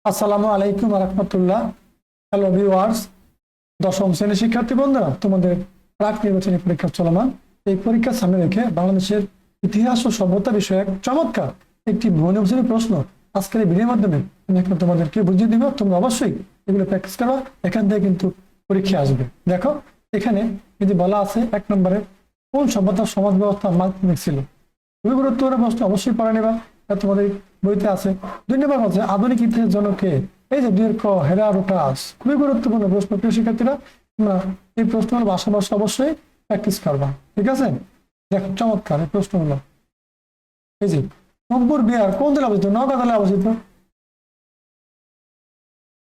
আসসালামু আলাইকুম রহমতুল্লাহ। Hello viewers, দশম শ্রেণীর শিক্ষার্থী বন্ধুরা, তোমাদের প্রাক নির্বাচনী পরীক্ষা চলমান। এই পরীক্ষার সামনে রেখে বাংলাদেশের ইতিহাস ও সভ্যতা বিষয়ক চমৎকার একটি বহুনির্বাচনী প্রশ্ন আজকের এই ভিডিওর মাধ্যমে আমি এখন তোমাদেরকে বুঝিয়ে দিব। তোমরা অবশ্যই এগুলো প্র্যাকটিস করো, এখান থেকে কিন্তু পরীক্ষা আসবে। দেখো, এখানে যদি বলা আছে 1 নম্বরে কোন সভ্যতার সমাজ ব্যবস্থা মাধ্যমিক ছিল, খুবই গুরুত্বপূর্ণ প্রশ্ন, অবশ্যই পড়ে নেবা, তোমাদের বইতে আছে। 2 নম্বর হচ্ছে আধুনিক ইতিহাস জনকে, এই যে 2 এর ক হেরাডোটাস, খুবই গুরুত্বপূর্ণ প্রশ্ন। প্রিয় শিক্ষার্থীরা, তোমরা এই প্রশ্নগুলো বাসা অবশ্যই প্র্যাকটিস করবা, ঠিক আছে? দেখো, চমৎকার এই প্রশ্নগুলো। এই যে রংপুর বিহার কোন জেলা অবস্থিত? নওগাঁ জেলায় অবস্থিত।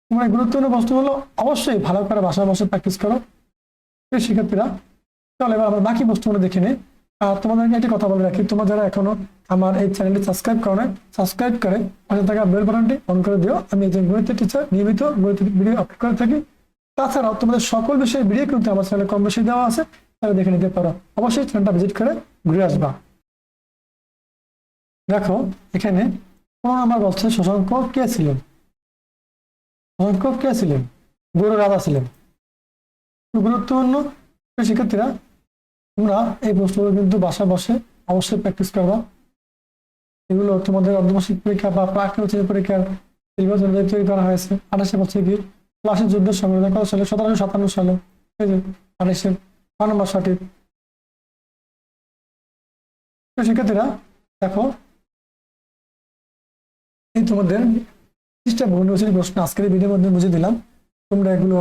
তোমরা এই গুরুত্বপূর্ণ প্রশ্নগুলো অবশ্যই ভালো করে বাসা প্র্যাকটিস করো। প্রিয় শিক্ষার্থীরা, চলো এবার আমরা বাকি প্রশ্নগুলো দেখে নিই। আর তোমাদেরকে একটি কথা বলে রাখি, তোমরা যারা এখনো আমার এই চ্যানেলটি সাবস্ক্রাইব করো না, সাবস্ক্রাইব করে পাশে থাকা বেল বাটনটি অন করে দিও। আমি একজন গণিত টিচার, নিয়মিত গণিত ভিডিও আপলোড করে থাকি। তাছাড়াও তোমাদের সকল বিষয়ের ভিডিও কিন্তু আমার চ্যানেলে কম বেশি দেওয়া আছে, তাহলে দেখে নিতে পারো। অবশ্যই চ্যানেলটা ভিজিট করে ঘুরে আসবা। দেখো, এখানে 15 নম্বর বলছে শশাঙ্ক কে ছিলেন? শশাঙ্ক কে ছিলেন? গৌড় রাজা ছিলেন। গুরুত্বপূর্ণ। শিক্ষার্থীরা, তোমরা এই প্রশ্নগুলো কিন্তু বাসা বসে অবশ্যই প্র্যাকটিস করবা। এগুলো তোমাদের অর্ধবার্ষিক পরীক্ষা বা প্রাক নির্বাচনী পরীক্ষার সিলেবাস অনুযায়ী তৈরি করা হয়েছে। 28 বছর কি প্লাসের যুদ্ধের সংবিধান কত সালে? 1757 সালে। এই যে 28-এর 5 নম্বর সঠিক। শিক্ষার্থীরা দেখো, এই তোমাদের 30টা বহুনির্বাচনী প্রশ্ন আজকের এই ভিডিওর মধ্যে বুঝিয়ে দিলাম। তোমরা এগুলো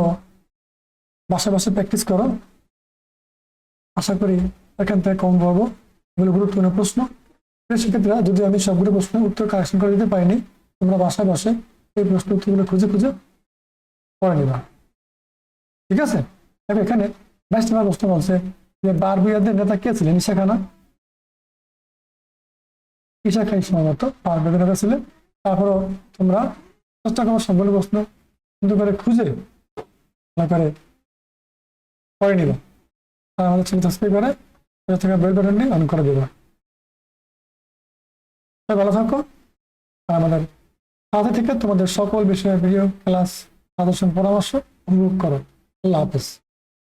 বাসা প্র্যাকটিস করো, আশা করি এখান থেকে কম পাবো। এগুলো গুরুত্বপূর্ণ প্রশ্ন। শিক্ষার্থীরা, যদি আমি সবগুলো প্রশ্নের উত্তর কালেকশন করে দিতে পারিনি, তোমরা বাসায় বসে এই প্রশ্ন উত্তরগুলো খুঁজে পড়ে নিবা, ঠিক আছে? দেখো, এখানে 22 নম্বর প্রশ্ন বলছে যে বারবুইয়াদের নেতা কে ছিলেন? ঈসা খান। ঈসা খান সম্ভবত বারবুইয়াদের নেতা ছিলেন। তারপরও তোমরা চেষ্টা করো সবগুলো প্রশ্ন কিন্তু করে খুঁজে পড়ে নিবা। আর আমাদের চ্যানেল সাবস্ক্রাইব করে থাকা বেল বাটনটি অন করে দেবা। ভালো থাকো। আর আমাদের সাথে থেকে তোমাদের সকল বিষয়ের ভিডিও ক্লাস, সাজেশন, পরামর্শ উপভোগ করো। আল্লাহ হাফেজ।